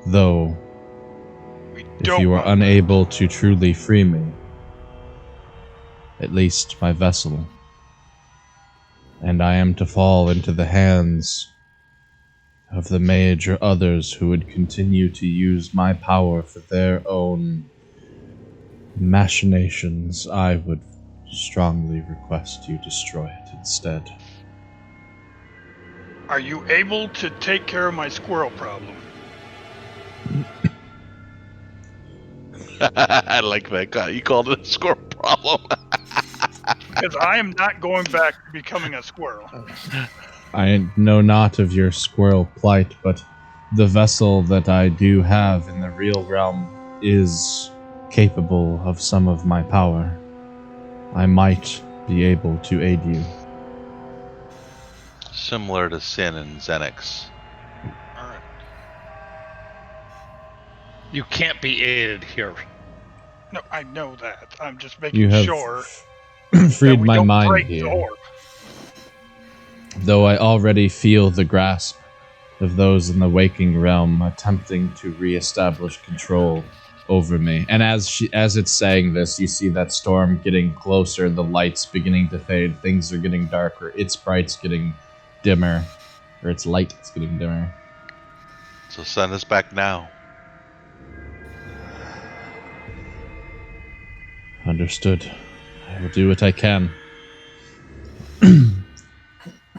Though, if you are unable to truly free me, at least my vessel, and I am to fall into the hands of the mage or others who would continue to use my power for their own machinations, I would strongly request you destroy it instead. Are you able to take care of my squirrel problem? I like that. You called it a squirrel problem. Because I am not going back to becoming a squirrel. I know not of your squirrel plight, but the vessel that I do have in the real realm is capable of some of my power. I might be able to aid you. Similar to Sin and Xenix. Alright. You can't be aided here. No, I know that. I'm just making sure freed my mind here. Though I already feel the grasp of those in the waking realm attempting to re-establish control over me. And as it's saying this, you see that storm getting closer, the lights beginning to fade, things are getting darker, its bright's getting dimmer, or its light is getting dimmer. So send us back now. Understood. I will do what I can.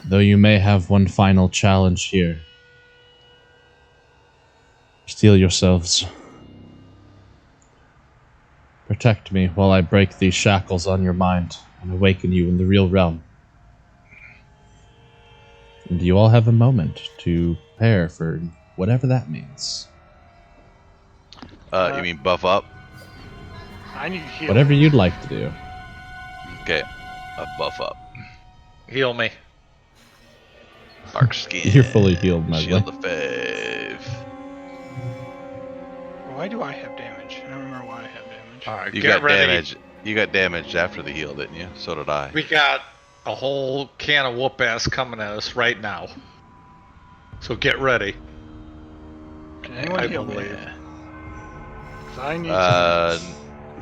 Though you may have one final challenge here. Steel yourselves. Protect me while I break these shackles on your mind and awaken you in the real realm. And you all have a moment to prepare for whatever that means. You mean buff up? I need healing. Whatever you'd like to do. Okay, buff up. Heal me. Dark skin. You're fully healed, Mugly. Shield the fave. Why do I have damage? I don't remember why I have damage. Alright, You get got ready. damage. You got damaged after the heal, didn't you? So did I. We got a whole can of whoop ass coming at us right now. So get ready. Can anyone heal me? Yeah. 'Cause I need some.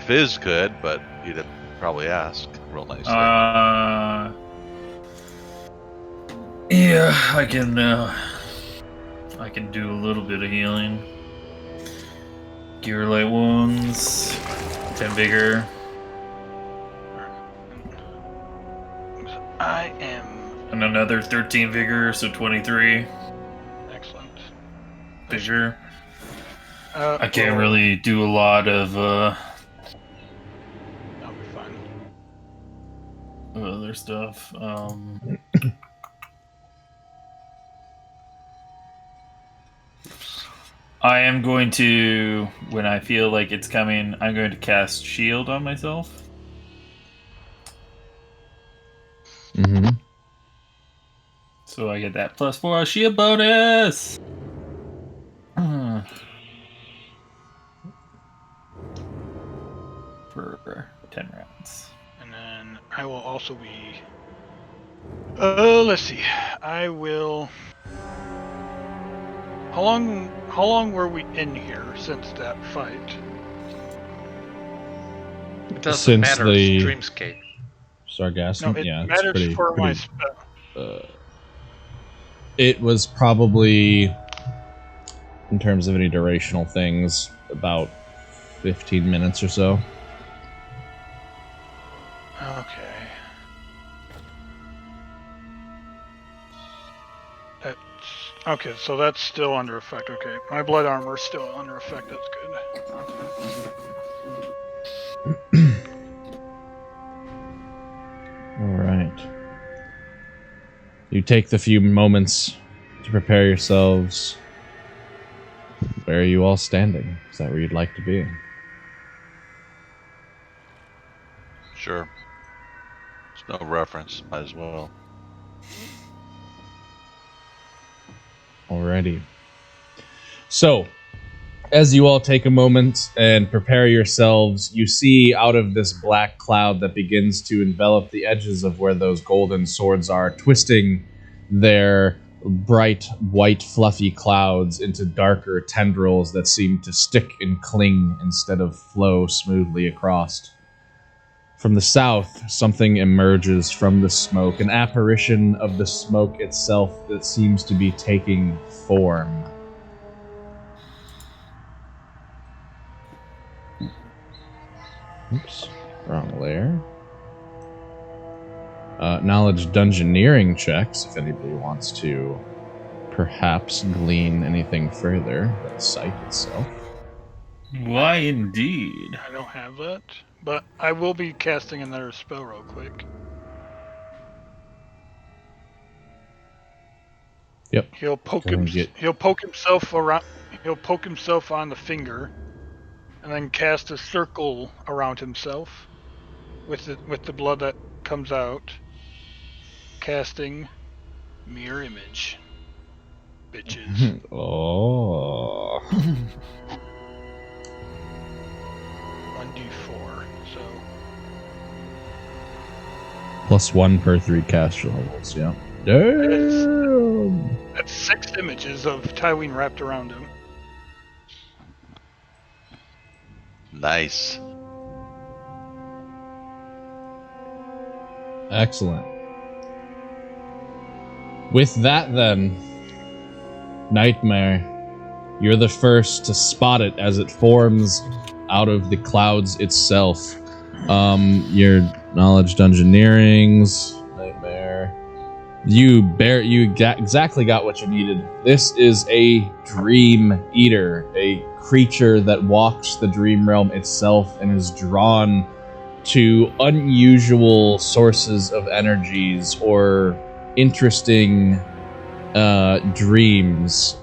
Fizz could, but he'd probably ask real nicely. Yeah, I can do a little bit of healing. Cure light wounds, 10 vigor. I am. And another 13 vigor, so 23 Excellent. vigor. I can't really do a lot of That'll be fine. other stuff. I am going to, when I feel like it's coming, I'm going to cast shield on myself. Mm-hmm. So I get that +4 shield bonus! For 10 rounds. And then I will also be. Let's see. I will. How long were we in here since that fight? It doesn't Since matter, the- it's Dreamscape. Sargassum? No, it yeah, matters it's pretty, for my pretty, spell. it was probably, in terms of any durational things, about 15 minutes or so. Okay. Okay, so that's still under effect. Okay, my blood armor is still under effect. That's good. All right. You take the few moments to prepare yourselves. Where are you all standing? Is that where you'd like to be? Sure. There's no reference. Might as well. Alrighty. So, as you all take a moment and prepare yourselves, you see out of this black cloud that begins to envelop the edges of where those golden swords are, twisting their bright, white, fluffy clouds into darker tendrils that seem to stick and cling instead of flow smoothly across. From the south, something emerges from the smoke, an apparition of the smoke itself that seems to be taking form. Oops, wrong layer. Knowledge dungeoneering checks, if anybody wants to perhaps glean anything further than the site itself. Why indeed? I don't have that, but I will be casting another spell real quick. Yep. He'll poke Go and get- He'll poke himself around. He'll poke himself on the finger, and then cast a circle around himself with the blood that comes out. Casting mirror image. Bitches. Oh. 1d4. So +1 per 3 caster levels, yeah. Damn! that's 6 images of Tywin wrapped around him. Nice. Excellent. With that, then, Nightmare, you're the first to spot it as it forms out of the clouds itself. Your knowledge dungeoneerings, Nightmare. You exactly got what you needed. This is a dream eater, a creature that walks the dream realm itself and is drawn to unusual sources of energies or interesting dreams.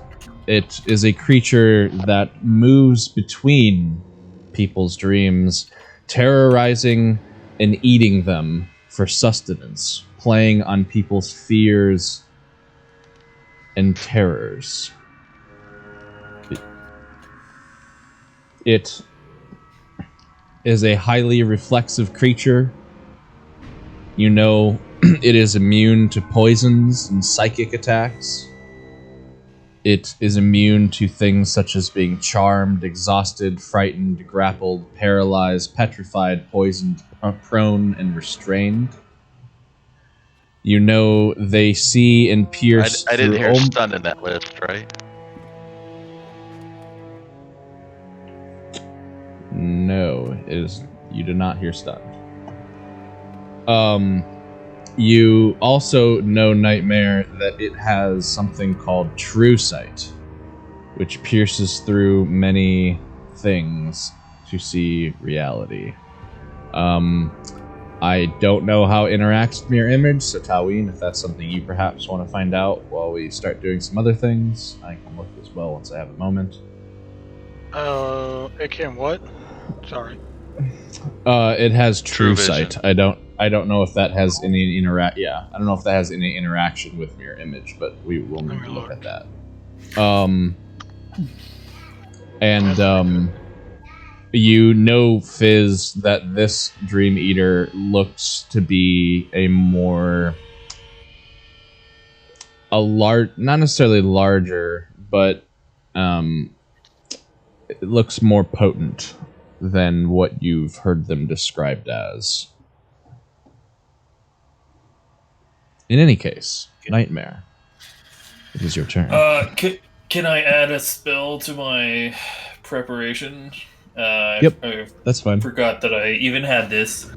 It is a creature that moves between people's dreams, terrorizing and eating them for sustenance, playing on people's fears and terrors. It is a highly reflexive creature. You know it is immune to poisons and psychic attacks. It is immune to things such as being charmed, exhausted, frightened, grappled, paralyzed, petrified, poisoned, prone, and restrained. You know they see and pierce I didn't through hear stun in that list, right? No, it is. You did not hear stunned. You also know, Nightmare, that it has something called True Sight, which pierces through many things to see reality. I don't know how it interacts with Mirror Image, so Taween, if that's something you perhaps want to find out while we start doing some other things, I can look as well once I have a moment. It can what? Sorry. It has True vision. Sight. I don't know if that has any I don't know if that has any interaction with Mirror Image, but we will need to look at that. You know, Fizz, that this Dream Eater looks to be not necessarily larger, but it looks more potent than what you've heard them described as. In any case, Nightmare, it is your turn. Can I add a spell to my preparation? Yep, that's fine. Forgot that I even had this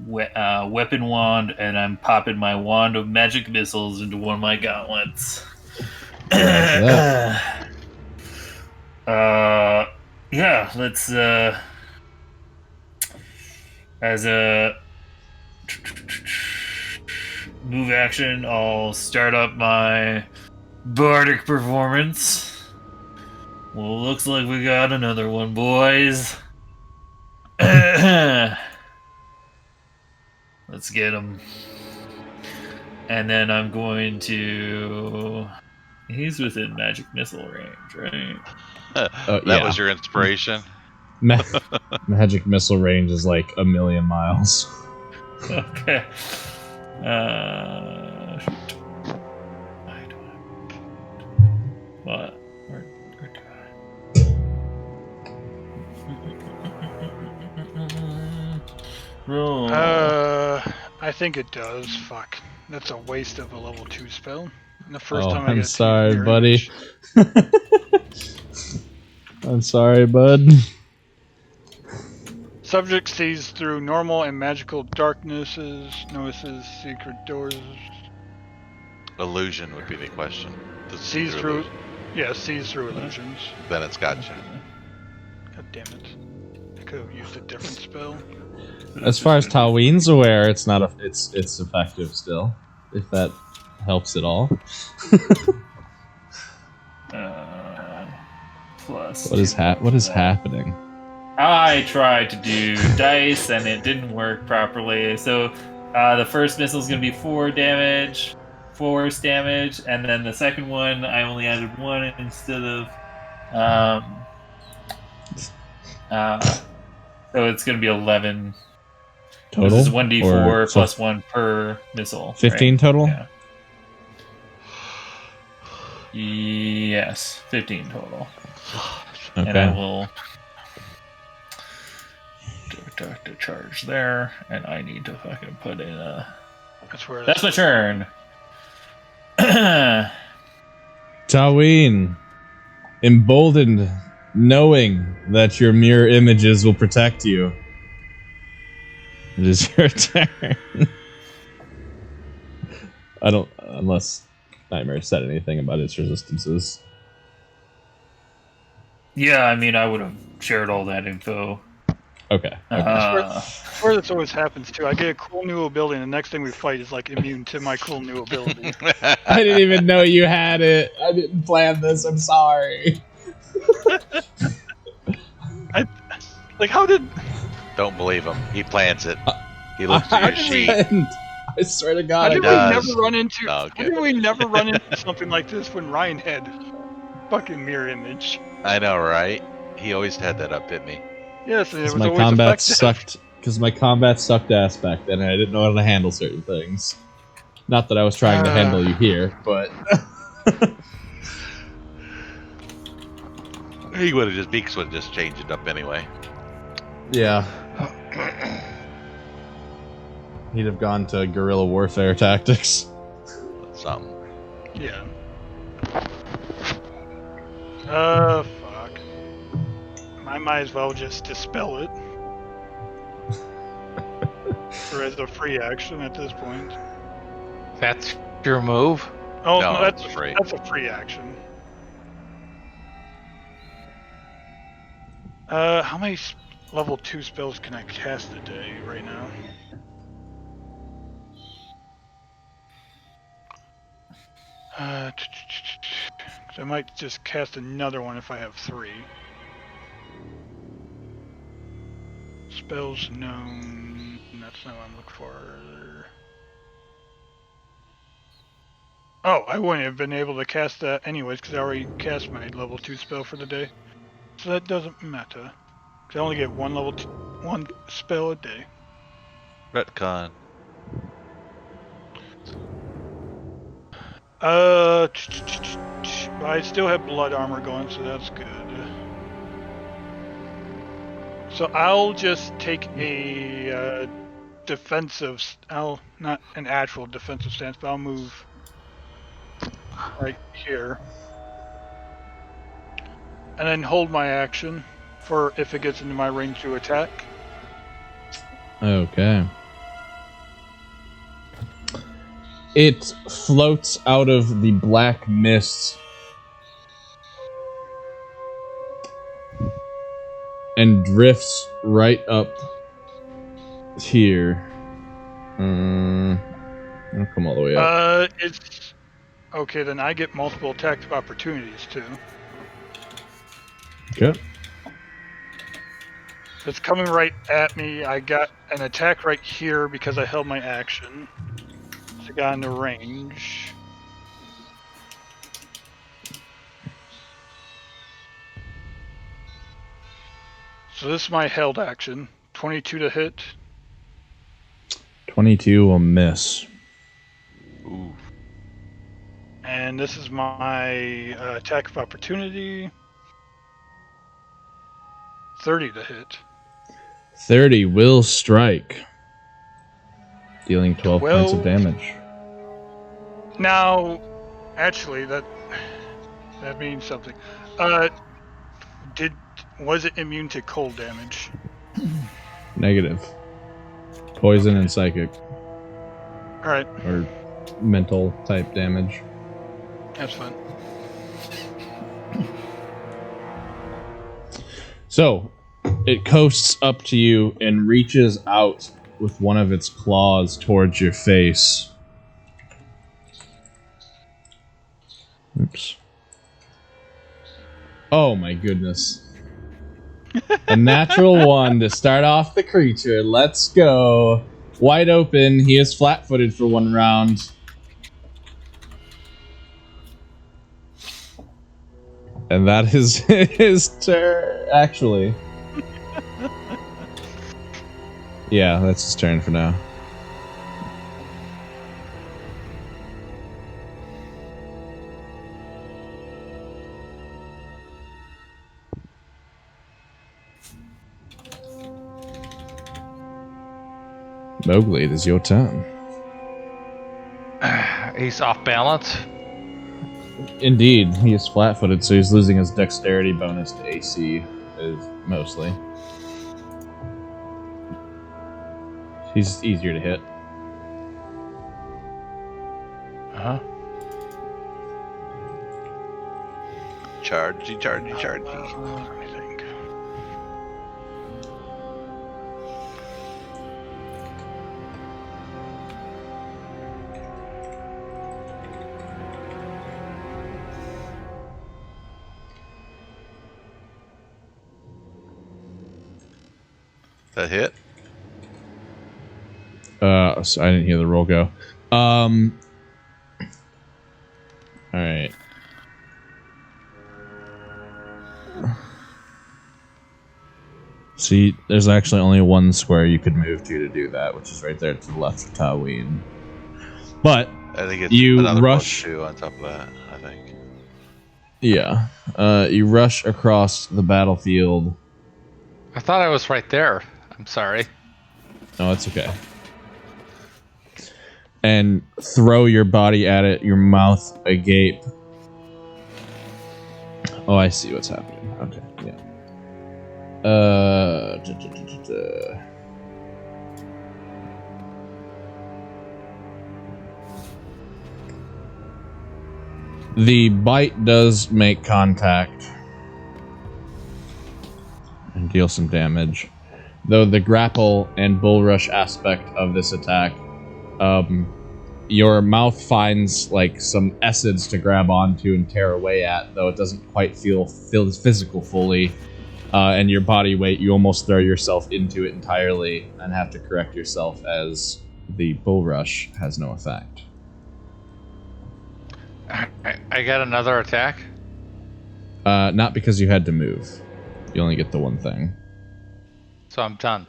weapon wand, and I'm popping my wand of magic missiles into one of my gauntlets. Yeah, let's as a move action, I'll start up my bardic performance. Well, looks like we got another one, boys. Let's get him. And then I'm going to... He's within magic missile range, right? That was your inspiration? Magic missile range is like 1,000,000 miles. Okay. Shoot. What? Roll. I think it does. Fuck. That's a waste of a level 2 spell. And the first Oh, time I I'm get to sorry, use mirror buddy. image. I'm sorry, bud. Subject sees through normal and magical darknesses, notices secret doors, Illusion would be the question. Does it see sees through through, illusion? yeah, sees through illusions. Then it's gotcha. God damn it! I could have used a different spell. As far as Talween's aware, it's not it's effective still. If that helps at all. Plus What is 2 what is that. happening? I tried to do dice and it didn't work properly. So the first missile is going to be 4 damage, force damage, and then the second one I only added 1 instead of. So it's going to be 11. Total? This is Or 1d4 so plus 1 per missile. 15 right? total? Yeah. Yes, 15 total. Okay. And I will deduct a charge there, and I need to fucking put in a. That's where. That's my turn. Talween, emboldened, knowing that your mirror images will protect you. It is your turn. I don't, unless Nightmare said anything about its resistances. Yeah, I mean, I would have shared all that info. Okay. That's where this always happens too. I get a cool new ability, and the next thing we fight is like immune to my cool new ability. I didn't even know you had it. I didn't plan this. I'm sorry. Like, how did? Don't believe him. He plans it. He looks I through your sheet. didn't. I swear to God, How did we does. never run into? No, How okay. did we never run into something like this when Ryan had fucking mirror image? I know, right? He always had that up at me. Yes, and it because was my always combat effective. sucked. Because my combat sucked ass back then, and I didn't know how to handle certain things. Not that I was trying to handle you here, but He would have just Beaks would have just changed it up anyway. yeah, he'd have gone to guerrilla warfare tactics. Something. Yeah. Fuck. I might as well just dispel it. Or as a free action at this point. That's your move? Oh, No, no, that's it's free. That's a free action. How many level 2 spells can I cast a day right now? I might just cast another one if I have 3. Spells known. That's not what I'm looking for. Oh, I wouldn't have been able to cast that anyways because I already cast my level 2 spell for the day. So that doesn't matter. I only get one one spell a day. Retcon. I still have blood armor going, so that's good. So I'll just take a defensive. Not an actual defensive stance, but I'll move right here, and then hold my action for if it gets into my range to attack. Okay. It floats out of the black mist and drifts right up here. I'll come all the way up. It's okay. Then I get multiple attack opportunities too. Okay. It's coming right at me. I got an attack right here because I held my action. So I got into range. So this is my held action. 22 to hit. 22 will miss. Ooh. And this is my attack of opportunity. 30 to hit. 30 will strike, dealing 12 points of 12. damage. Now, actually, that means something. Was it immune to cold damage? Negative. Poison Okay. and psychic, All right, or mental type damage. that's fine. So, it coasts up to you and reaches out with one of its claws towards your face. Oops. Oh my goodness. A natural 1 to start off the creature. Let's go. Wide open. He is flat-footed for 1 round. And that is his turn, actually. Yeah, that's his turn for now. Mowgli, it is your turn. He's off balance. Indeed, he is flat-footed, so he's losing his dexterity bonus to AC, mostly. He's easier to hit. Uh-huh. Chargy. Let me think. That hit? So I didn't hear the roll go. Alright. See, there's actually only one square you could move to do that, which is right there to the left of Taween. But I think it's you another rush. +2 on top of that, I think. Yeah. You rush across the battlefield. I thought I was right there. I'm sorry. No, it's okay. And throw your body at it, your mouth agape. Oh, I see what's happening. Okay, yeah. The bite does make contact and deal some damage. Though the grapple and bull rush aspect of this attack, your mouth finds like some essence to grab onto and tear away at, though it doesn't quite feel physical fully. And your body weight, you almost throw yourself into it entirely and have to correct yourself as the bull rush has no effect. I got another attack. Not because you had to move. You only get the one thing. So I'm done.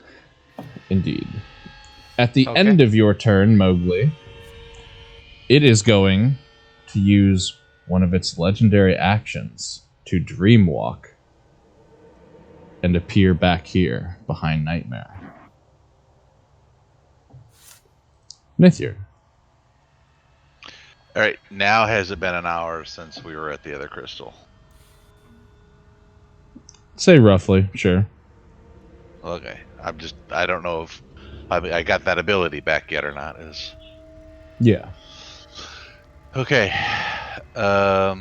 Indeed. At the Okay. end of your turn, Mowgli, it is going to use one of its legendary actions to dreamwalk and appear back here behind Nightmare. Nithir. Alright, now has it been an hour since we were at the other crystal? Say roughly, sure. Okay, I don't know if I got that ability back yet or not. Yeah. Okay. I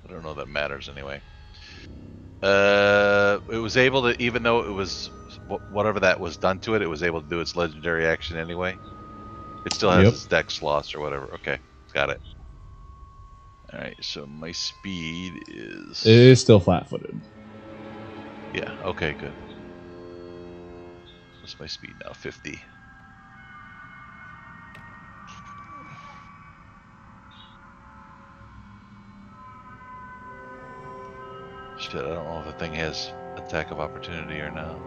don't know that matters anyway. It was able to, even though it was whatever that was done to it, it was able to do its legendary action anyway. It still has Yep. its dex loss or whatever. Okay, got it. All right, so my speed is. It is still flat-footed. Yeah. Okay. Good. What's my speed now? 50. Shit, I don't know if the thing has attack of opportunity or not.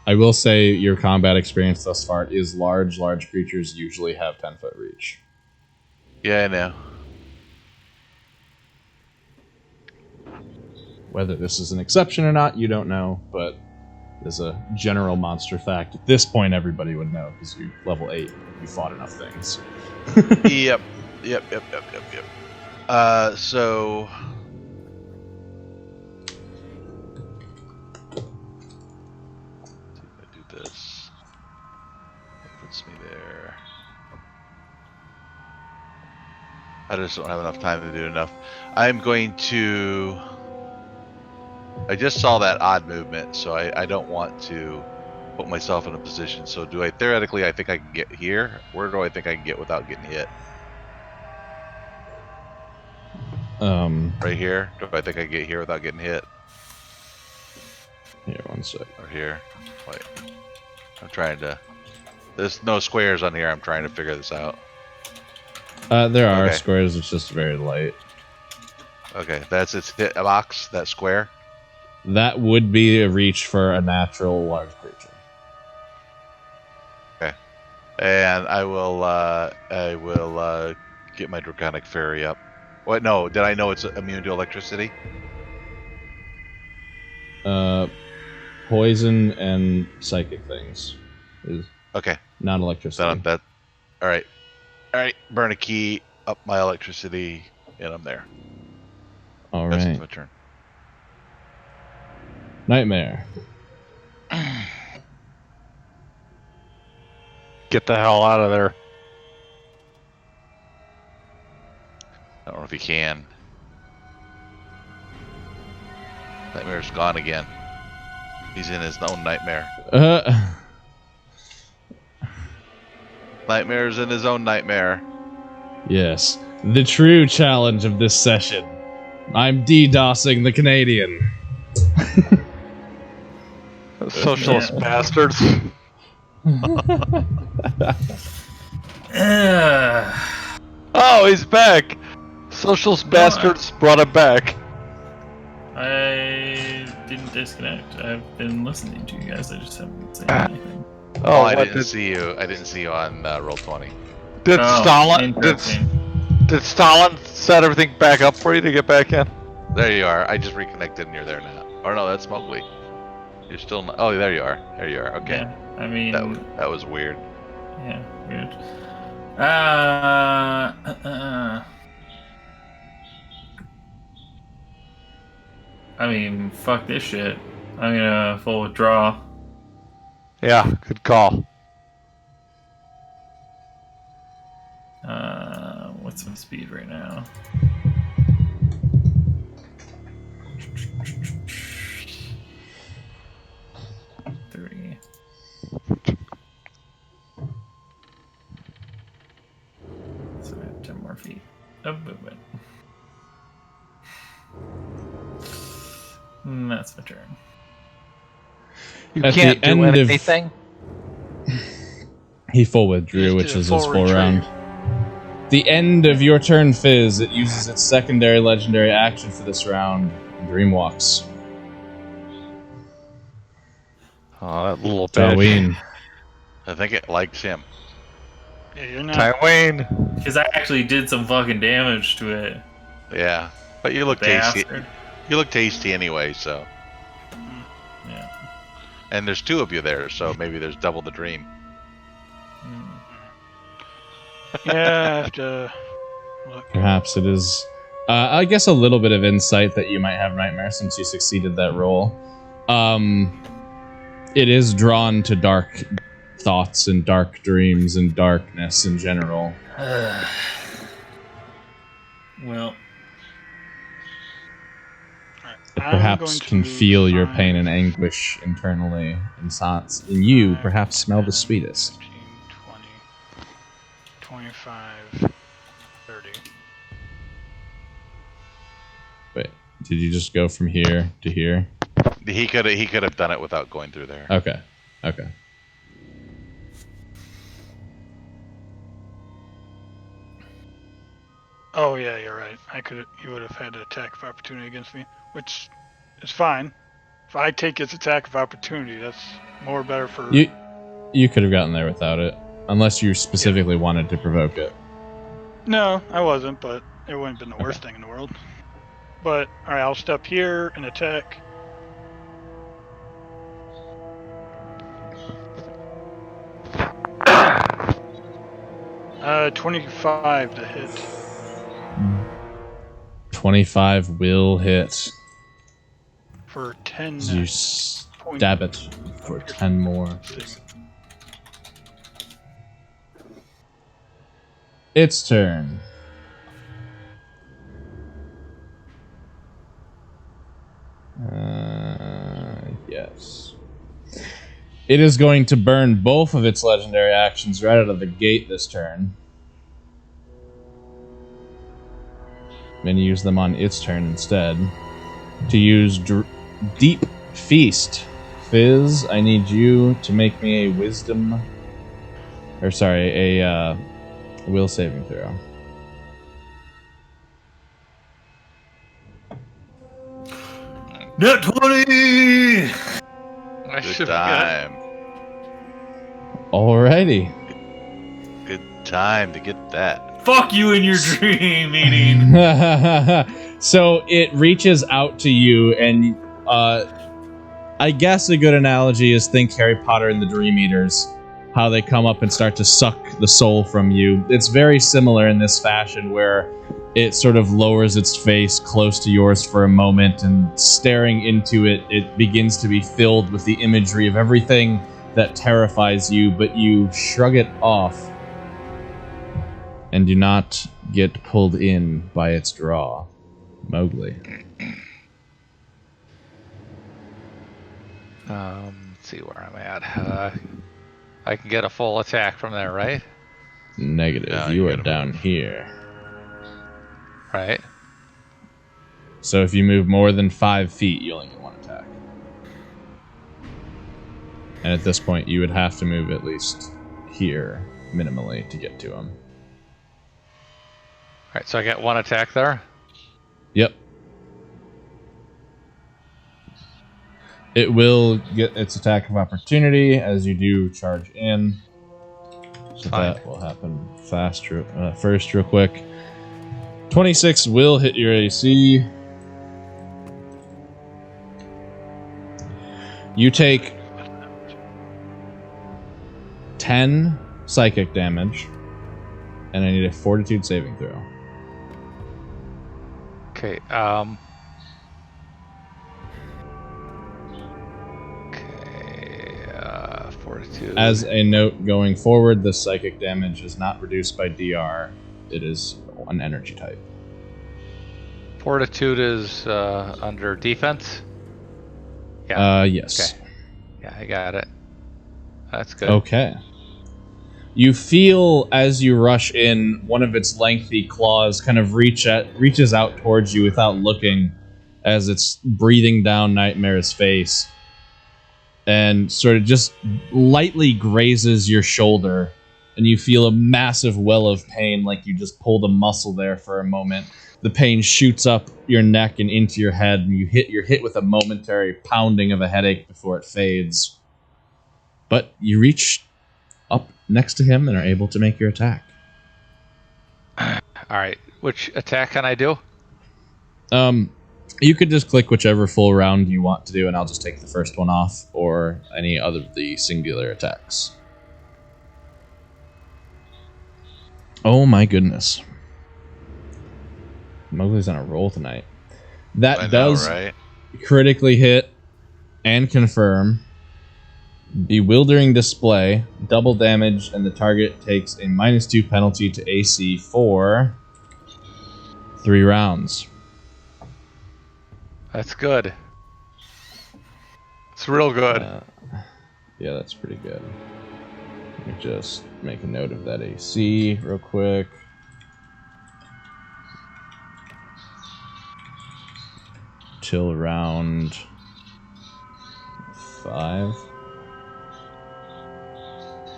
I will say your combat experience thus far is large. Large creatures usually have 10-foot reach. Yeah, I know. Whether this is an exception or not, you don't know, but as a general monster fact, at this point everybody would know because you're level 8. You fought enough things. Yep. So see if I do this. It puts me there. I just don't have enough time to do enough. I'm going to. I just saw that odd movement, so I don't want to put myself in a position. So do I theoretically? I think I can get here. Where do I think I can get without getting hit? Right here. Do I think I can get here without getting hit? Here, one sec. Or here? Wait. I'm trying to. There's no squares on here. I'm trying to figure this out. There are Okay. squares. It's just very light. Okay, that's its hit box. That square. That would be a reach for a natural large creature. Okay. And I will get my Draconic Fairy up. What? No, did I know it's immune to electricity? Poison and psychic things is Okay. not electricity. That. All right. Burn a key up my electricity, and I'm there. All That's right. my turn. Nightmare. Get the hell out of there. I don't know if he can. Nightmare's gone again. He's in his own nightmare. Nightmare's in his own nightmare. Yes. The true challenge of this session. I'm DDoSing the Canadian. Socialist bastards. Oh, he's back. Socialist bastards brought him back. I didn't disconnect. I've been listening to you guys. I just haven't said anything. Oh, what I didn't see you. I didn't see you on Roll20. Did Oh, Stalin interesting. did Stalin set everything back up for you to get back in? There you are. I just reconnected and you're there now. Or no, that's Mowgli. You're still not. Oh, there you are. There you are. Okay. Yeah, I mean, That was weird. yeah, weird. I mean, fuck this shit. I'm gonna full withdraw. Yeah, good call. What's my speed right now? $30. So I have 10 more feet of movement. And that's my turn. You At can't the do end of- anything. He full withdrew, Just which did a is his full full retreat. round. The end of your turn, Fizz. It uses its secondary legendary action for this round. Dreamwalks. Oh, that little bitch. Tyween. I think it likes him. Yeah, you're not. Tyween. Because I actually did some fucking damage to it. Yeah. But you look tasty. Bastard. You look tasty anyway, so. Yeah. And there's two of you there, so maybe there's double the dream. Yeah, I have to look. Perhaps it is. I guess a little bit of insight that you might have Nightmare since you succeeded that roll. It is drawn to dark thoughts and dark dreams and darkness in general. Well, I'm Perhaps going can to feel your find pain and anguish internally, and you perhaps smell the 10, sweetest. 15, 20, 25, 30. Wait, did you just go from here to here? He could have done it without going through there. Okay. Oh yeah, you're right. He would have had an attack of opportunity against me, which is fine. if I take its attack of opportunity, that's more better for. You could have gotten there without it, unless you specifically wanted to provoke it. No, I wasn't, but it wouldn't have been the worst thing in the world. But all right, I'll step here and attack. 25 to hit. 25 will hit. For 10 You stab it for 10 more. Its turn. Yes. It is going to burn both of its legendary actions right out of the gate this turn. And use them on its turn instead. To use Deep Feast. Fizz, I need you to make me a wisdom... Or sorry, a will saving throw. Net 20! I Good should have time. Alrighty. Good time to get that. Fuck you in your dream meeting. So it reaches out to you, and I guess a good analogy is think Harry Potter and the Dream Eaters. How they come up and start to suck the soul from you. It's very similar in this fashion where it sort of lowers its face close to yours for a moment, and staring into it, it begins to be filled with the imagery of everything that terrifies you, but you shrug it off and do not get pulled in by its draw. Mowgli. Let's see where I'm at. I can get a full attack from there, right? Negative. No, you you are gotta down move. here. Right. So if you move more than 5 feet, you only get 1 attack. And at this point, you would have to move at least here, minimally, to get to him. Alright, so I get 1 attack there. Yep. It will get its attack of opportunity as you do charge in. So Fine. that will happen fast, first real quick. 26 will hit your AC. You take 10 psychic damage, and I need a fortitude saving throw. Okay, fortitude. As a note going forward, the psychic damage is not reduced by DR. It is an energy type. Fortitude is under defense? Yeah. Yes. Okay. Yeah, I got it. That's good. Okay. You feel as you rush in, one of its lengthy claws kind of reaches out towards you without looking, as it's breathing down Nightmare's face, and sort of just lightly grazes your shoulder, and you feel a massive well of pain, like you just pulled a muscle there for a moment. The pain shoots up your neck and into your head, and you're hit with a momentary pounding of a headache before it fades. But you reach up next to him and are able to make your attack. Alright, which attack can I do? You could just click whichever full round you want to do, and I'll just take the first one off, or any other of the singular attacks. Oh my goodness. Mowgli's on a roll tonight. That I know, does right? critically hit and confirm. Bewildering display, double damage, and the target takes a -2 penalty to AC for 3 rounds. That's good. It's real good. Yeah, that's pretty good. Let me just make a note of that AC real quick. Till round 5.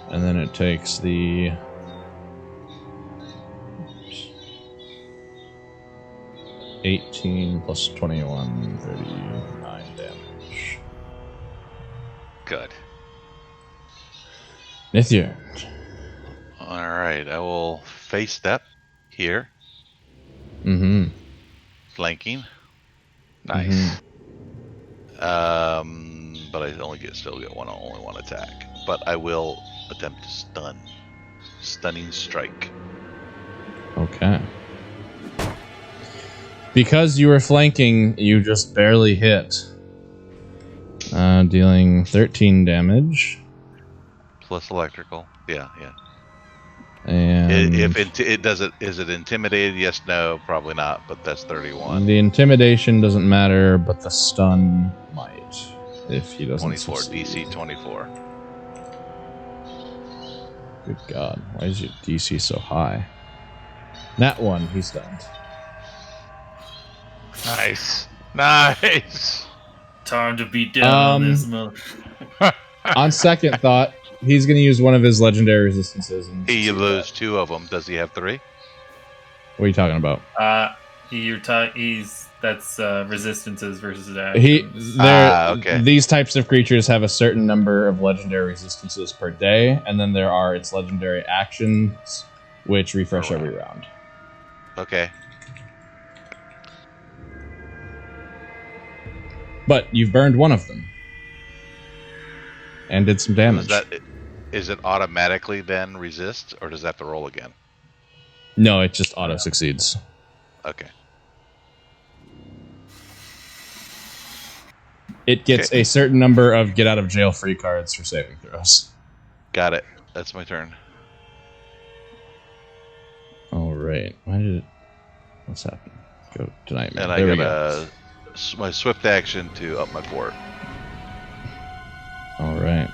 And then it takes the... Oops. 18 plus 21, 39 damage. Good. Nithir. All right, I will face step here, Mm-hmm. flanking. Nice. But I still get only one attack. But I will attempt to stunning strike. Okay. Because you were flanking, you just barely hit. Dealing 13 damage. Plus electrical. Yeah. And Is it intimidated? Yes, no, probably not. But that's 31. the intimidation doesn't matter, but the stun might if he doesn't 24 succeed. DC 24. Good God, why is your DC so high? Nat 1, he's stunned. Nice. Nice. Time to beat down on this mother. On second thought, he's going to use one of his legendary resistances. And He succeed lose that. 2 of them. Does he have 3? What are you talking about? That's resistances versus actions. Okay. These types of creatures have a certain number of legendary resistances per day, and then there are its legendary actions, which refresh every round. Okay. But you've burned one of them. And did some damage. Is it automatically then resist, or does it have to roll again? No, it just auto succeeds. Okay. It gets a certain number of get out of jail free cards for saving throws. Got it. That's my turn. Alright. What's happening? Go to Nightmare. And I got my swift action to up my fort. Alright.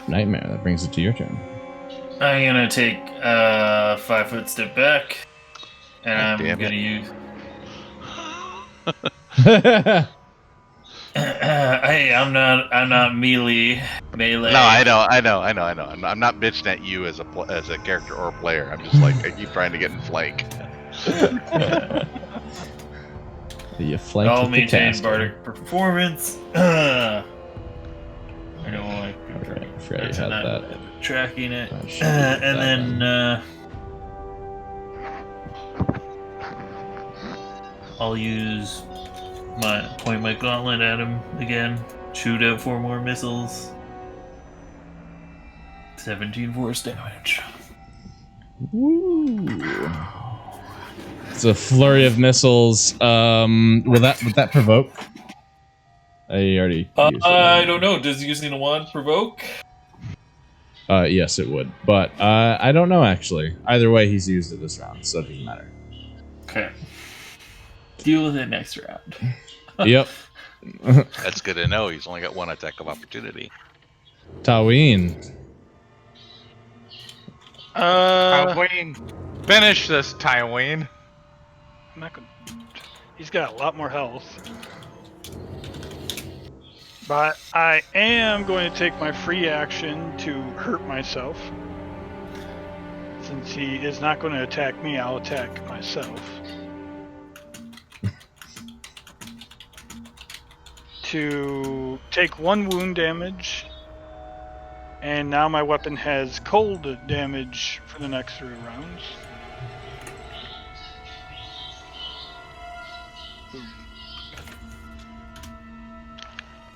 Nightmare, that brings it to your turn. I'm gonna take a 5-foot step back, and I'm gonna use. Hey, I'm not melee. No, I know. I'm not bitching at you as a character or a player. I'm just like, I keep trying to get in flank. You flank I'll with the maintain caster. bardic performance. I don't like. Alright, I forgot you had that. Tracking it, I should and then I'll use point my gauntlet at him again. Shoot out 4 more missiles. 17 force damage. Woo! It's a flurry of missiles. Will that provoke? I already used it. I don't know. Does using a wand provoke? Yes, it would. But I don't know, actually. Either way, he's used it this round, so it doesn't matter. Okay. Deal with it next round. Yep. That's good to know. He's only got 1 attack of opportunity. Taween. Tyween. Finish this, Tyween. I'm not gonna. He's got a lot more health. But I am going to take my free action to hurt myself. Since he is not going to attack me, I'll attack myself. To take 1 wound damage. And now my weapon has cold damage for the next 3 rounds.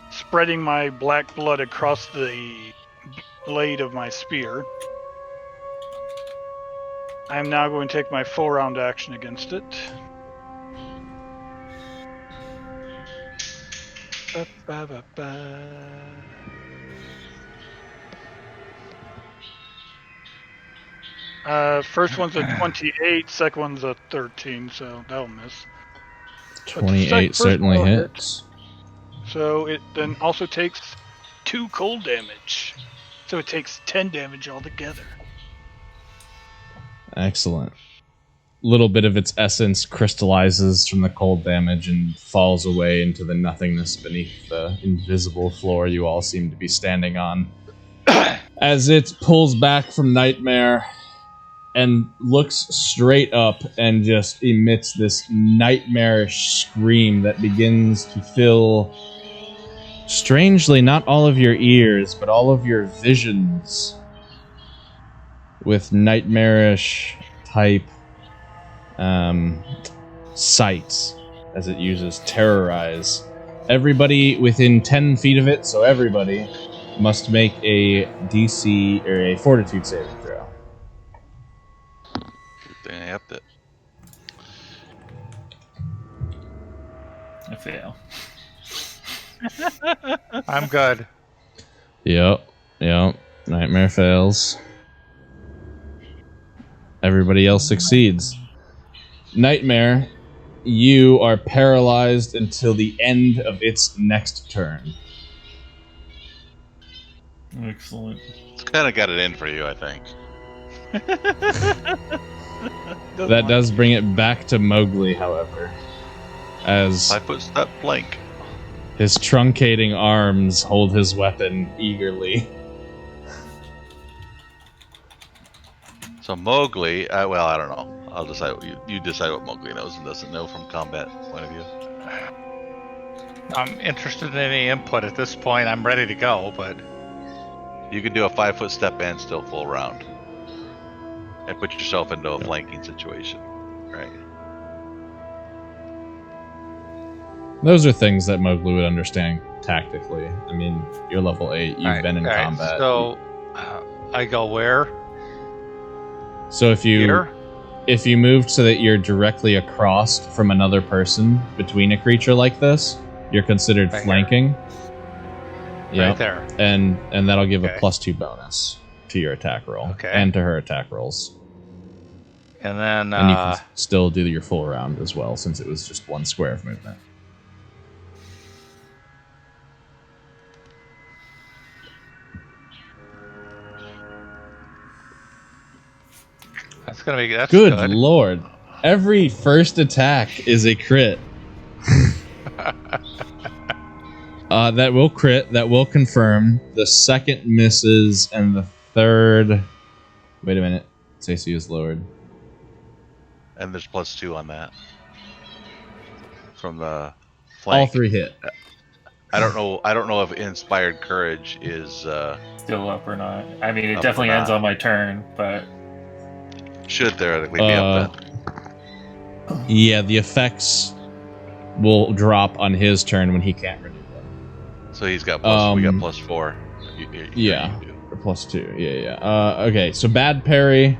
Spreading my black blood across the blade of my spear. I'm now going to take my full round action against it. First one's a 28, second one's a 13, so that'll miss. 28 certainly hits. So it then also takes 2 cold damage. So it takes 10 damage altogether. Excellent. Little bit of its essence crystallizes from the cold damage and falls away into the nothingness beneath the invisible floor you all seem to be standing on. As it pulls back from Nightmare and looks straight up and just emits this nightmarish scream that begins to fill, strangely, not all of your ears, but all of your visions with nightmarish type sights as it uses terrorize. Everybody within 10 feet of it, so everybody, must make a DC or a fortitude saving throw. Good thing I upped it. I fail. I'm good. Yep. Nightmare fails. Everybody else succeeds. Nightmare, you are paralyzed until the end of its next turn. Excellent. It's kind of got it in for you, I think. That does bring it back to Mowgli, however, as 5 foot step flank. his truncating arms hold his weapon eagerly. So Mowgli, well, I don't know. I'll decide. You decide what Mowgli knows and doesn't know from combat point of view. I'm interested in any input at this point. I'm ready to go, but You can do a 5 foot step and still full round, and put yourself into a flanking situation, right? Those are things that Mowgli would understand tactically. I mean, you're level 8, you've been in combat. So I go where? So if you move so that you're directly across from another person between a creature like this, you're considered Right flanking. Yeah, Right there. and that'll give Okay. a +2 bonus to your attack roll Okay. and to her attack rolls. And then And you can still do your full round as well, since it was just 1 square of movement. that's good. Good lord. Every first attack is a crit. That will crit. That will confirm. The second misses, and the third... Wait a minute. Its AC is lowered. And there's +2 on that from the flank. All 3 hit. I don't know if inspired courage is Still up or not? I mean, it Up or definitely ends not. on my turn, but should theoretically be up then. Yeah, the effects will drop on his turn when he can't renew them. So he's got we got +4. Yeah. Or +2. Yeah. Okay, so bad parry,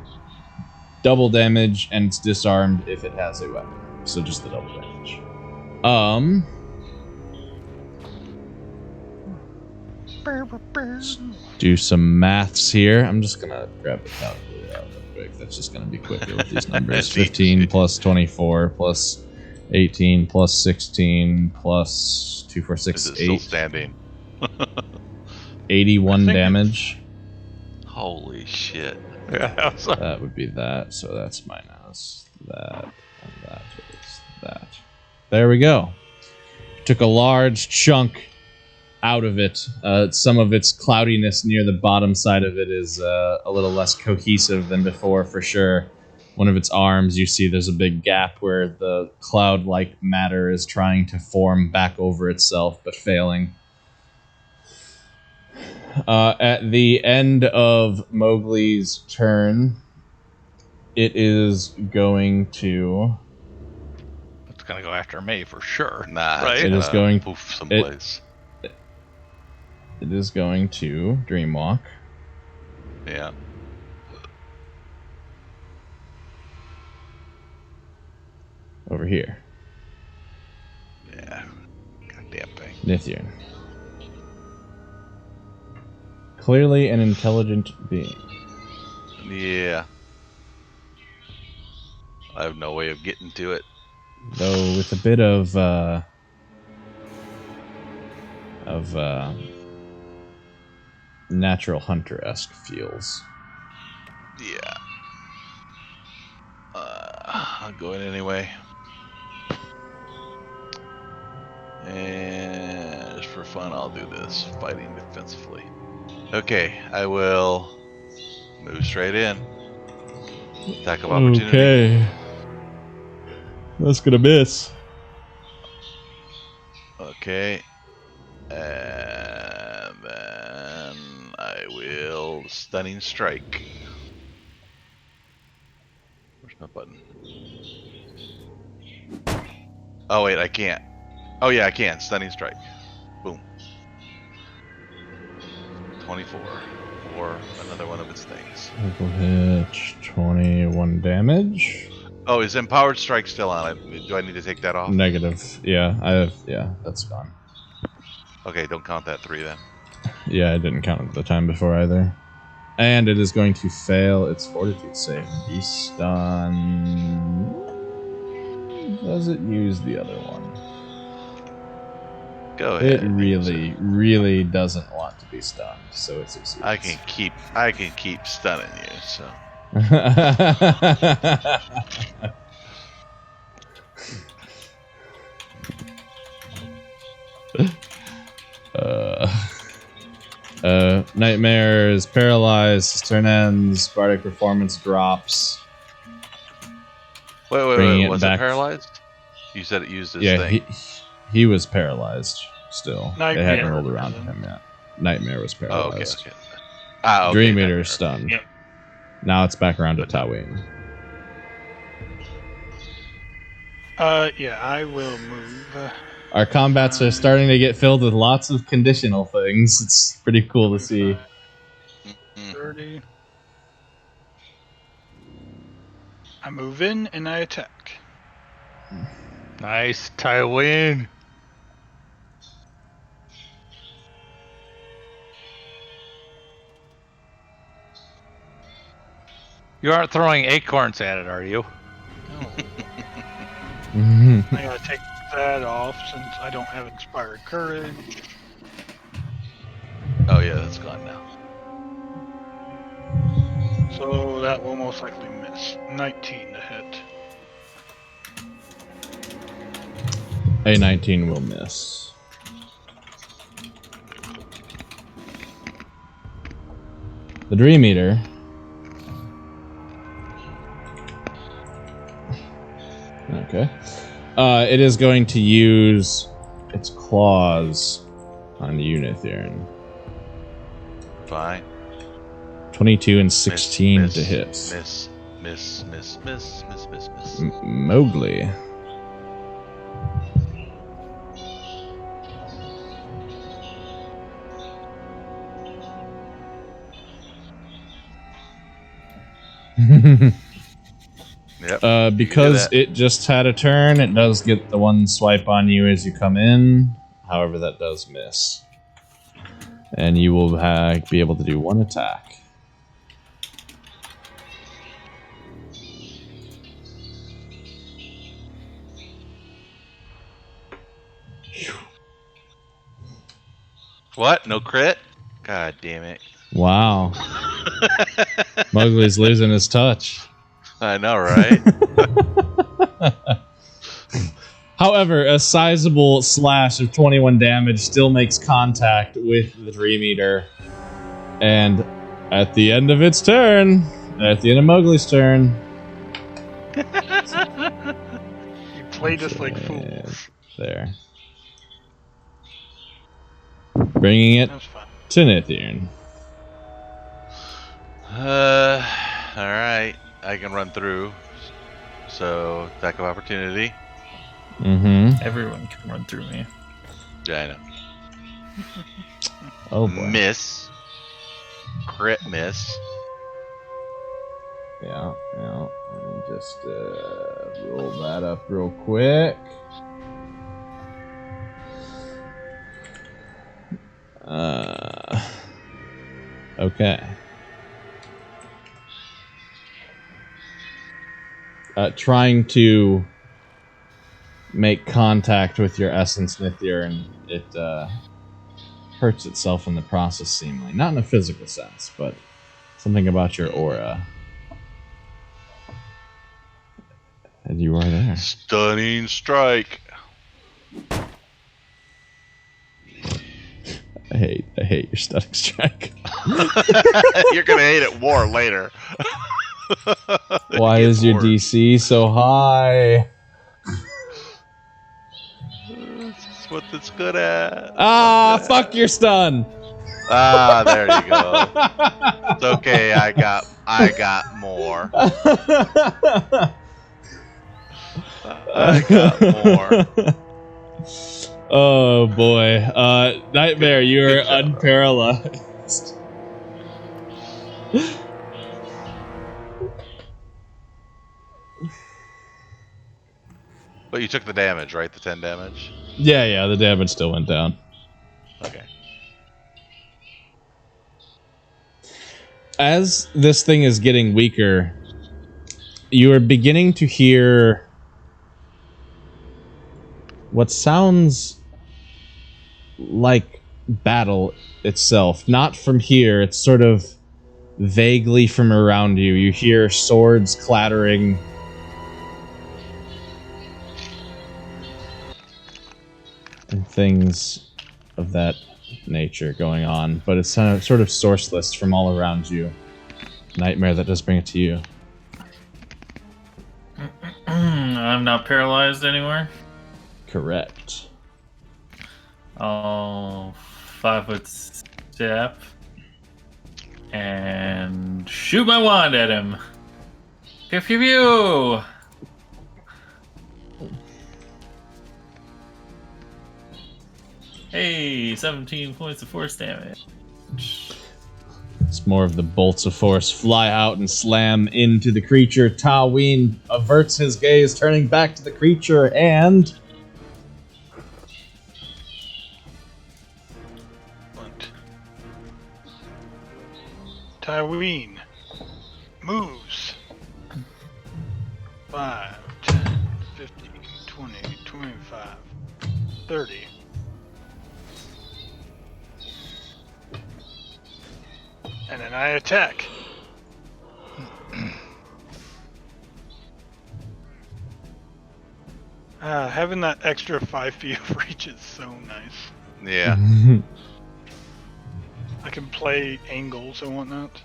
double damage, and it's disarmed if it has a weapon. So just the double damage. Let's do some maths here. I'm just gonna grab the calculator out real quick. That's just gonna be quicker with these numbers. 15 plus 24 plus 18 plus 16 plus 2, 4, 6, Is it still 8. standing? 81 damage. Holy shit. Yeah, that was a- That would be that. So that's minus that, and that is that. There we go. Took a large chunk out of it. Some of its cloudiness near the bottom side of it is a little less cohesive than before, for sure. One of its arms, you see there's a big gap where the cloud-like matter is trying to form back over itself, but failing. At the end of Mowgli's turn, it is going to... it's gonna go after me for sure. Nah, Right? It is going- poof someplace. It is going to Dreamwalk. Yeah. Over here. Yeah. Goddamn thing. Nithyan. Clearly an intelligent being. Yeah. I have no way of getting to it. Though with a bit of natural hunter-esque feels. Yeah. I'll go in anyway. And just for fun, I'll do this. Fighting defensively. Okay, I will move straight in. Attack of opportunity. Okay. That's gonna miss. Okay. And then I will stunning strike. Where's my button? Oh wait, I can't. Oh yeah, I can. Stunning strike. Boom. 24 for another one of its things. Critical hit, 21 damage. Oh, is empowered strike still on it? Do I need to take that off? Negative. Yeah, that's gone. Okay, don't count that 3 then. Yeah, I didn't count it the time before either. And it is going to fail its fortitude save and be stunned. Does it use the other one? Go ahead. It really doesn't want to be stunned, so it succeeds. I can keep stunning you, so. Nightmare is paralyzed. His turn ends. Bardic performance drops. Wait. Was it paralyzed? You said it used his thing. He was paralyzed still. Nightmare. They hadn't rolled around to him yet. Nightmare was Oh, paralyzed. okay. Okay, Dream Eater is stunned. Yep. Now it's back around to Tawin. Yeah, I will move. Our combats are starting to get filled with lots of conditional things. It's pretty cool to see. 30. I move in and I attack. Nice, Tywin. You aren't throwing acorns at it, are you? I gotta take that off since I don't have inspired courage. Oh yeah, that's gone now. So that will most likely miss. 19 to hit. A 19 will miss. The Dream Eater. Okay. It is going to use its claws on Unithian. Fine. 22 and 16 miss, to hit. Miss. Mowgli. Yep. Because it just had a turn, it does get the one swipe on you as you come in. However, that does miss. And you will be able to do one attack. What? No crit? God damn it. Wow. Mowgli's losing his touch. I know, right? However, a sizable slash of 21 damage still makes contact with the Dream Eater. And at the end of its turn, at the end of Mowgli's turn... You played us like fools. There. Bringing it That's fine. to Nithian. Alright. I can run through. So, attack of opportunity. Mm-hmm. Everyone can run through me. Yeah, I know. Oh boy. Miss. Crit miss. Yeah. Let me just roll that up real quick. Okay. Trying to make contact with your essence, Nithir, and it hurts itself in the process, seemingly. Not in a physical sense, but something about your aura. And you are there. Stunning strike. I hate your stunning strike. You're gonna hate it more later. Why It is your gets worse. DC so high? This is what it's good at. Ah, fuck your stun. Ah, there you go. It's okay. I got more. I got more. Oh boy, Nightmare, you are good job. unparalyzed. But you took the damage, right? The 10 damage. Yeah, the damage still went down. Okay. As this thing is getting weaker, you are beginning to hear what sounds like battle itself. Not from here, it's sort of vaguely from around you. You hear swords clattering. And things of that nature going on, but it's sort of sourceless from all around you. Nightmare, that does bring it to you. I'm not paralyzed anymore. Correct. I'll 5-foot step and shoot my wand at him. Pew pew pew! Hey, 17 points of force damage. It's more of the bolts of force fly out and slam into the creature. Taween averts his gaze, turning back to the creature, and... Tyween moves 5, 10, 15, 20, 25, 30. And then I attack. Having that extra 5 feet of reach is so nice. Yeah. I can play angles and whatnot.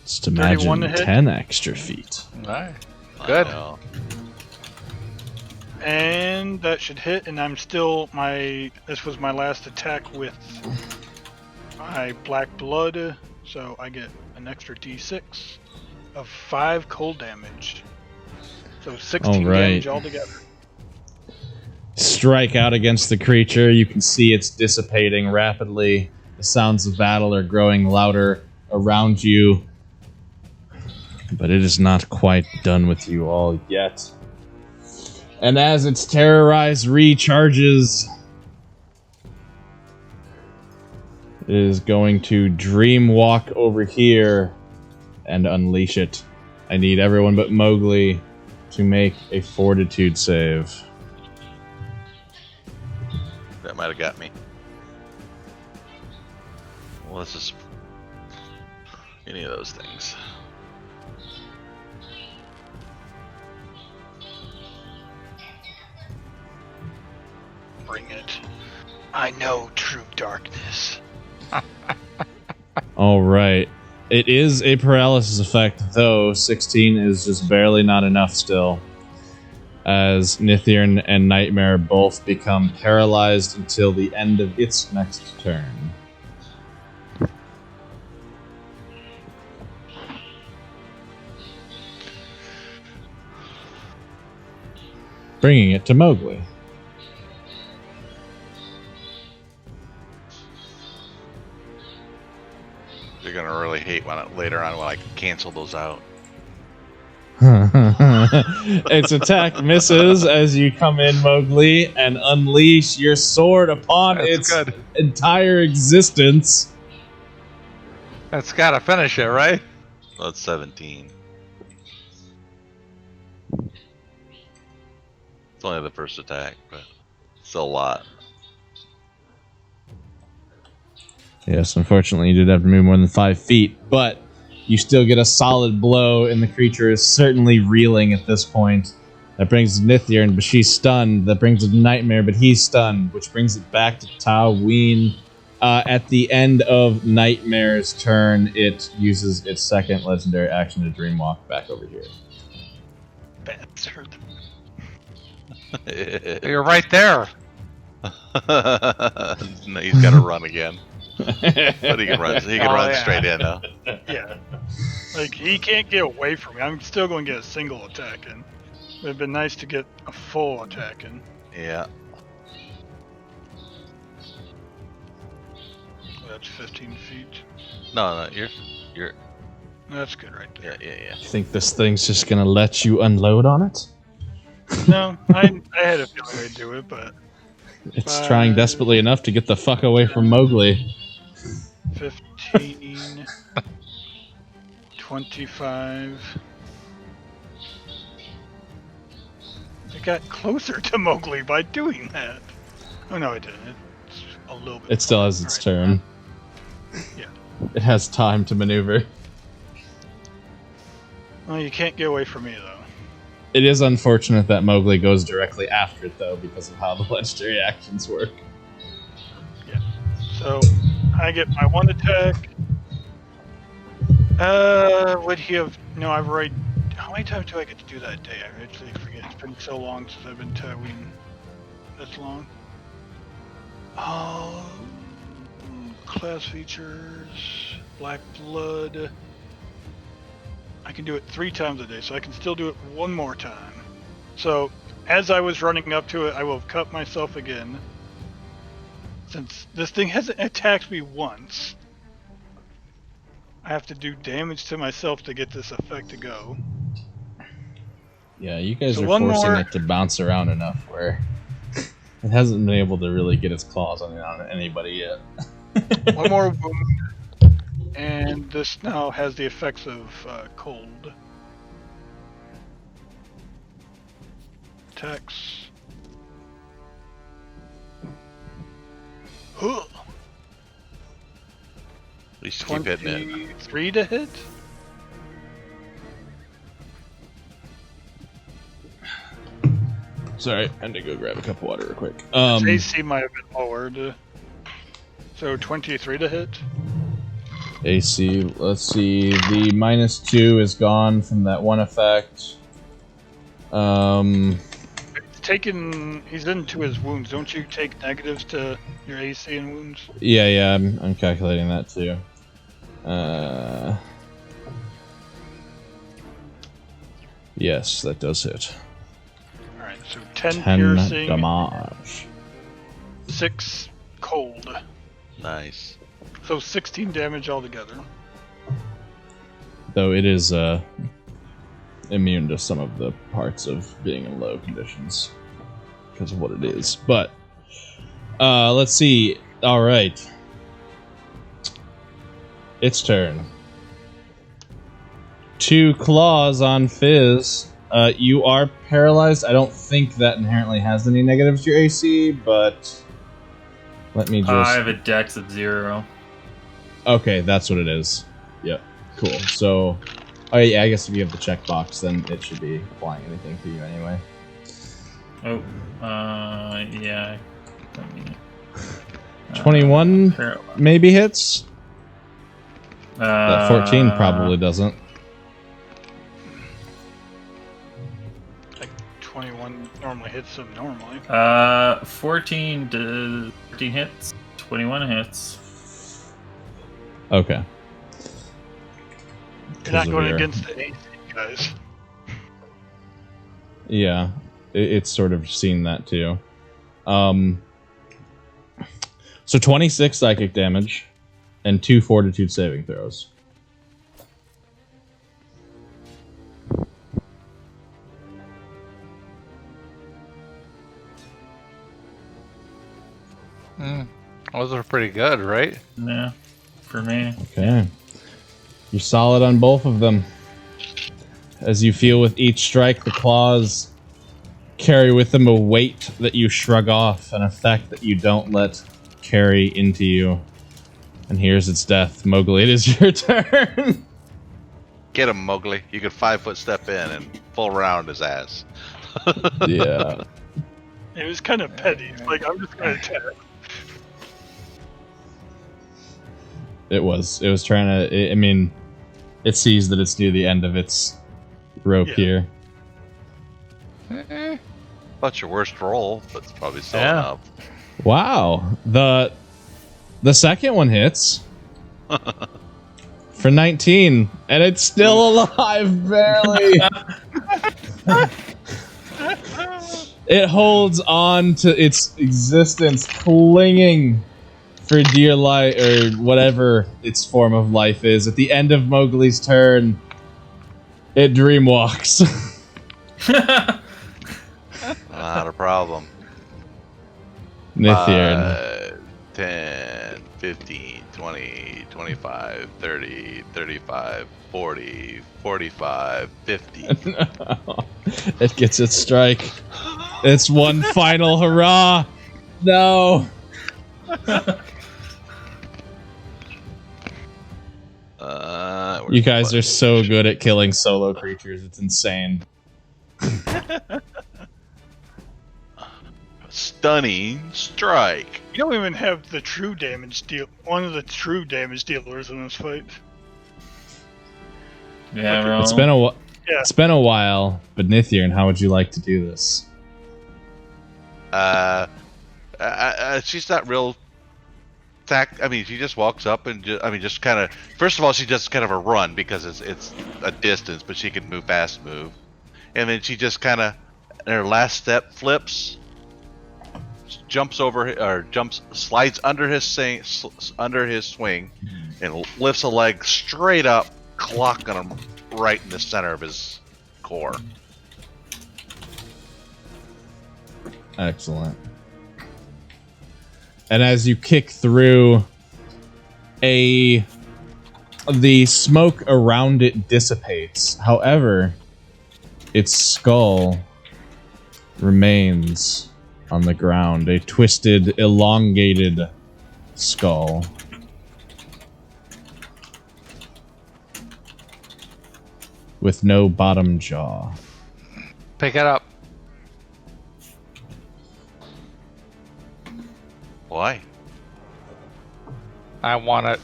Just 31 imagine to hit. 10 extra feet. Alright. I Good. know. And that should hit, and I'm still this was my last attack with my black blood, so I get an extra d6 of 5 cold damage. So 16 Alright. damage altogether. Strike out against the creature. You can see it's dissipating rapidly. The sounds of battle are growing louder around you. But it is not quite done with you all yet. And as its terrorized recharges, it is going to dream walk over here and unleash it. I need everyone but Mowgli to make a fortitude save. That might have got me. Well, this is any of those things. Bring it. I know true darkness. Alright. It is a paralysis effect, though 16 is just barely not enough still. As Nithirn and Nightmare both become paralyzed until the end of its next turn. Bringing it to Mowgli. You're gonna really hate later on when I cancel those out. Its attack misses as you come in, Mowgli, and unleash your sword upon That's its good. entire existence. That's gotta finish it, right? Well, that's 17. It's only the first attack, but still a lot. Yes, unfortunately, you did have to move more than 5 feet, but you still get a solid blow, and the creature is certainly reeling at this point. That brings Nithirn, but she's stunned. That brings a Nightmare, but he's stunned, which brings it back to Taween. At the end of Nightmare's turn, it uses its second legendary action to dreamwalk back over here. Bastard. You're right there. No, he's got to run again. But he can run. He can Oh, run yeah. straight in now. Yeah. Like, he can't get away from me. I'm still going to get a single attack in. It'd been nice to get a full attack in. Yeah. That's 15 feet. No, you're. That's good right there. Yeah. You think this thing's just gonna let you unload on it? No, I had a feeling they'd do it, but It's trying desperately enough to get the fuck away from Mowgli. 15, 25. I got closer to Mowgli by doing that. Oh no, I didn't. It's a little bit. It still has its turn. Yeah. It has time to maneuver. Well, you can't get away from me though. It is unfortunate that Mowgli goes directly after it, though, because of how the legendary actions work. Yeah. So I get my one attack. Would he have? No, I've already. How many times do I get to do that a day? I actually forget. It's been so long since I've been tattooing this long. Oh, class features, black blood. I can do it 3 times a day, so I can still do it one more time. So, as I was running up to it, I will have cut myself again. Since this thing hasn't attacked me once, I have to do damage to myself to get this effect to go. Yeah, you guys So are one forcing more- it to bounce around enough where it hasn't been able to really get its claws on anybody yet. One more wound, and this now has the effects of cold. Attacks. Huh. At least keep hitting it. 23 to hit? Sorry, I had to go grab a cup of water real quick. AC might have been lowered. So 23 to hit? AC, let's see. The -2 is gone from that one effect. It's taken. He's into his wounds. Don't you take negatives to your AC and wounds? Yeah, I'm calculating that too. Yes, that does hit. Alright, so 10 10 piercing, damage. 6 cold. Nice. So 16 damage altogether. Though it is immune to some of the parts of being in low conditions because of what it is. But let's see. All right, its turn. 2 claws on Fizz. You are paralyzed. I don't think that inherently has any negatives to your AC, but let me just. I have a dex of 0. Okay, that's what it is. Yep. Cool. So, oh yeah, I guess if you have the checkbox, then it should be applying anything to you anyway. Oh, yeah. 21 Paralyzed. maybe hits. That 14 Uh, probably doesn't. Like 21 normally hits him normally. 14 hits. 21 hits. Okay. You're not going Persevere. against the AC, guys. Yeah, it's sort of seen that too. So 26 psychic damage and 2 fortitude saving throws. Those are pretty good, right? Yeah, for me. Okay. You're solid on both of them. As you feel with each strike, the claws carry with them a weight that you shrug off, an effect that you don't let carry into you. And here's its death. Mowgli, it is your turn. Get him, Mowgli. You could 5-foot step in and full round his ass. Yeah. It was kind of petty. It's like, I'm just going to attack. It was trying to. I mean, it sees that it's near the end of its rope here. Not your worst roll, but it's probably still Yeah. enough. Wow. The second one hits for 19, and it's still alive, barely. It holds on to its existence, clinging for dear life, or whatever its form of life is. At the end of Mowgli's turn, it dreamwalks. Not a problem. Nithirn. 10, 15, 20, 25, 30, 35, 40, 45, 50. It gets its strike. It's one final hurrah. No. You guys are so good at killing solo creatures. It's insane. Stunning strike. You don't even have the true damage deal. One of the true damage dealers in this fight. Yeah, It's been It's been a while, but Nithirn, how would you like to do this? She's not real. I mean, she just walks up and just kind of. First of all, she does kind of a run because it's a distance, but she can fast move, and then she just kind of, in her last step, flips, slides under his swing, and lifts a leg straight up, clocking him right in the center of his core. Excellent. And as you kick through, the smoke around it dissipates. However, its skull remains on the ground. A twisted, elongated skull. With no bottom jaw. Pick it up. Why? I want it.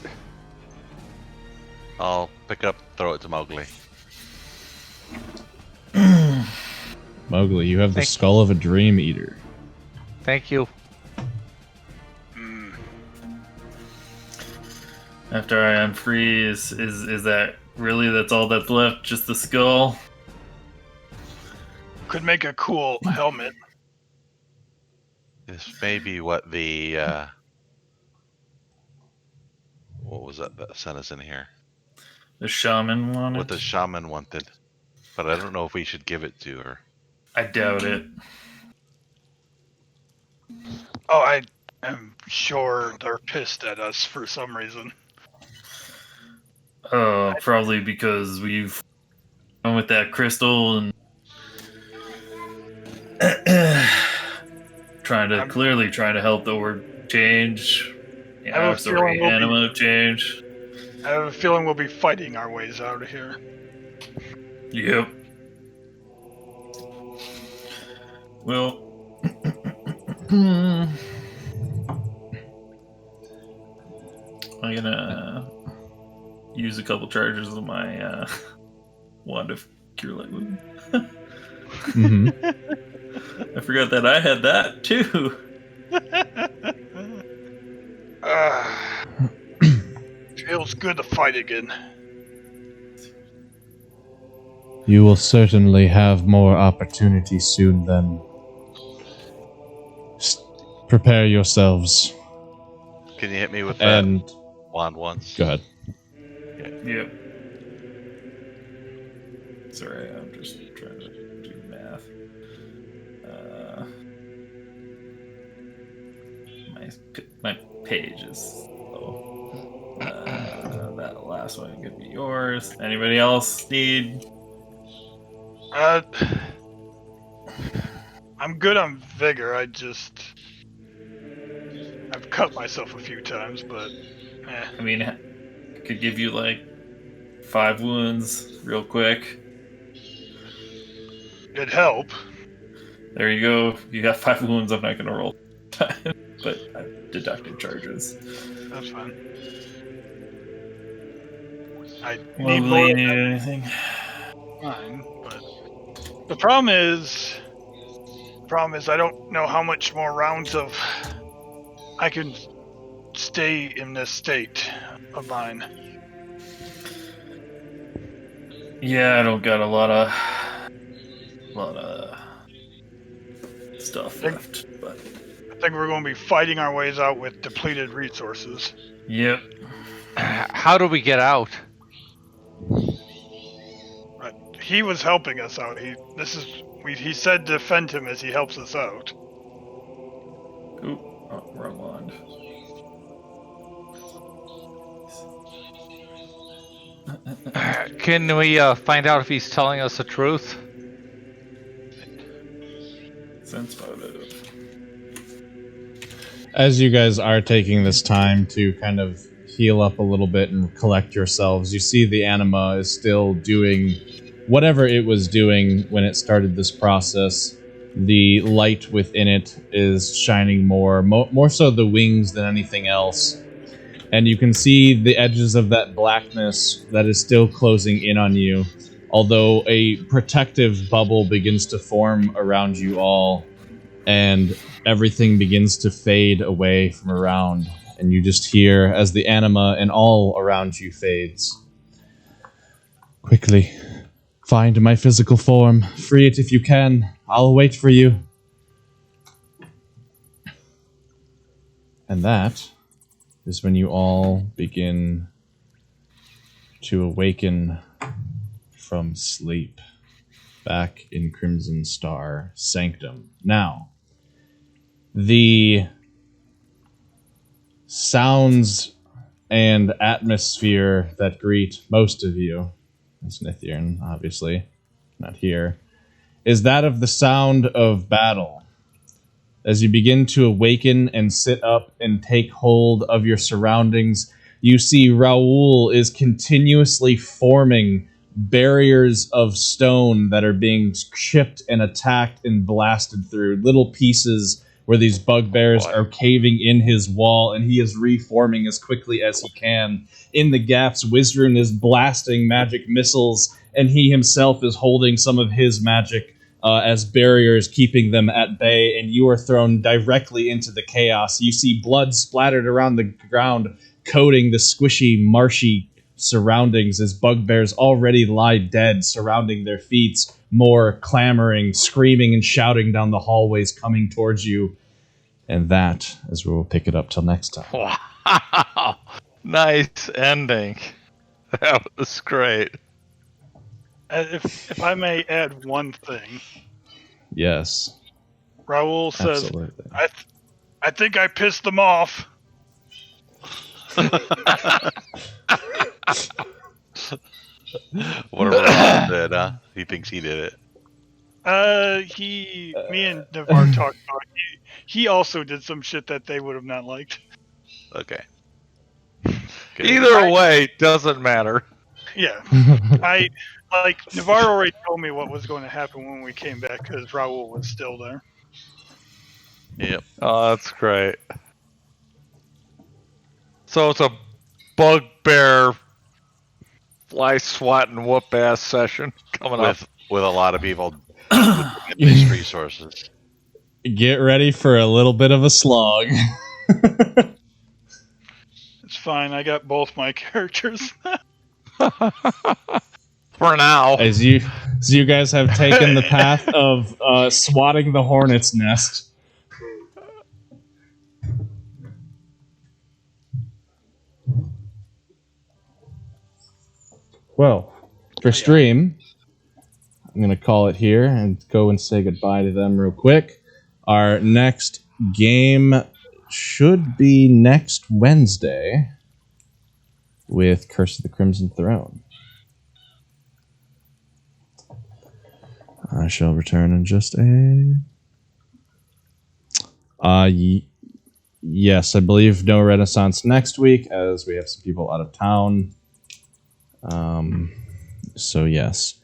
I'll pick it up, throw it to Mowgli. Mowgli, you have the skull of a dream eater. Thank you. After I unfreeze, is that really that's all that's left? Just the skull? Could make a cool helmet. This may be what the what was that sent us in here? The shaman wanted? What the shaman wanted, but I don't know if we should give it to her. I doubt it. Oh, I am sure they're pissed at us for some reason. Oh, probably because we've gone with that crystal and clearly trying to help the orb change. Yeah, sorry, anima change. I have a feeling we'll be fighting our ways out of here. Yep. Well, I'm gonna use a couple charges of my wand of cure light wound. Mm-hmm. I forgot that I had that too. Feels good to fight again. You will certainly have more opportunities soon then. Prepare yourselves. Can you hit me with that And wand once? go ahead. Yep. Sorry, I'm just trying to do math. My page is slow. That last one could be yours. Anybody else need? I'm good on vigor. I've cut myself a few times, but I mean, I could give you like 5 wounds real quick. it'd help. There you go. You got 5 wounds. I'm not gonna roll time, but I've deducted charges. That's fine. I Well, need more you of need that anything? fine, but the problem is I don't know how much more rounds of I can stay in this state of mine. Yeah, I don't got a lot of stuff I think, left, but I think we're going to be fighting our ways out with depleted resources. yep. How do we get out? But he was helping us out. He said defend him as he helps us out. Oop, wrong wand. Can we find out if he's telling us the truth? Sense motive. As you guys are taking this time to kind of heal up a little bit and collect yourselves, you see the anima is still doing whatever it was doing when it started this process. The light within it is shining more so the wings than anything else. And you can see the edges of that blackness that is still closing in on you, although a protective bubble begins to form around you all, and everything begins to fade away from around, and you just hear as the anima and all around you fades. Quickly, find my physical form. Free it if you can. I'll wait for you. And that is when you all begin to awaken from sleep back in Crimson Star Sanctum. Now, the sounds and atmosphere that greet most of you, Snithian, obviously, not here, is that of the sound of battle. As you begin to awaken and sit up and take hold of your surroundings, you see Raoul is continuously forming barriers of stone that are being chipped and attacked and blasted through. Little pieces where these bugbears are caving in his wall, and he is reforming as quickly as he can. In the gaps, Wizrun is blasting magic missiles, and he himself is holding some of his magic as barriers, keeping them at bay, and you are thrown directly into the chaos. You see blood splattered around the ground, coating the squishy, marshy surroundings as bugbears already lie dead surrounding their feet, more clamoring, screaming, and shouting down the hallways coming towards you. And that is where we'll pick it up till next time. Wow. Nice ending. That was great. If I may add one thing, Yes. Raoul says, Absolutely. I think I pissed them off. Whatever Ron did, huh? He thinks he did it. Me and Navarre talked about it. He also did some shit that they would have not liked. Okay. Either way, doesn't matter. Yeah. Navarre already told me what was going to happen when we came back because Raoul was still there. Yep. Oh, that's great. So it's a bugbear fly swatting whoop ass session coming up. With a lot of people with these resources. Get ready for a little bit of a slog. It's fine. I got both my characters. For now. As you guys have taken the path of swatting the hornet's nest. Well, for stream, I'm going to call it here and go and say goodbye to them real quick. Our next game should be next Wednesday with Curse of the Crimson Throne. I shall return in just a... yes, I believe no Renaissance next week, as we have some people out of town. So, yes.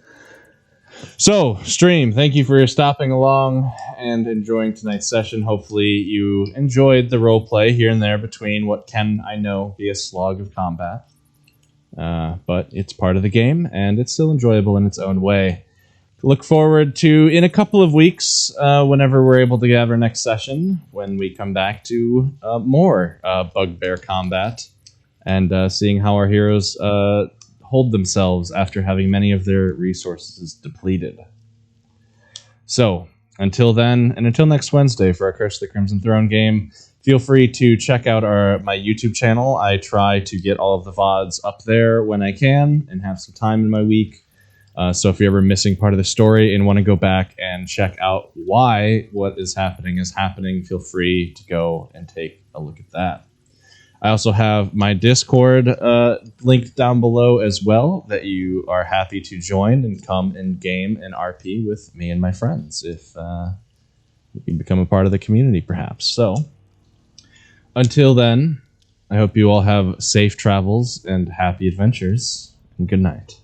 So, stream, thank you for stopping along and enjoying tonight's session. Hopefully you enjoyed the roleplay here and there between what can, I know, be a slog of combat. but it's part of the game, and it's still enjoyable in its own way. Look forward to, in a couple of weeks, whenever we're able to have our next session, when we come back to more bugbear combat, and seeing how our heroes hold themselves after having many of their resources depleted. So, until then, and until next Wednesday for our Curse of the Crimson Throne game, feel free to check out my YouTube channel. I try to get all of the VODs up there when I can and have some time in my week. So if you're ever missing part of the story and want to go back and check out why what is happening, feel free to go and take a look at that. I also have my Discord linked down below as well, that you are happy to join and come and game and RP with me and my friends if you can become a part of the community, perhaps. So, until then, I hope you all have safe travels and happy adventures, and good night.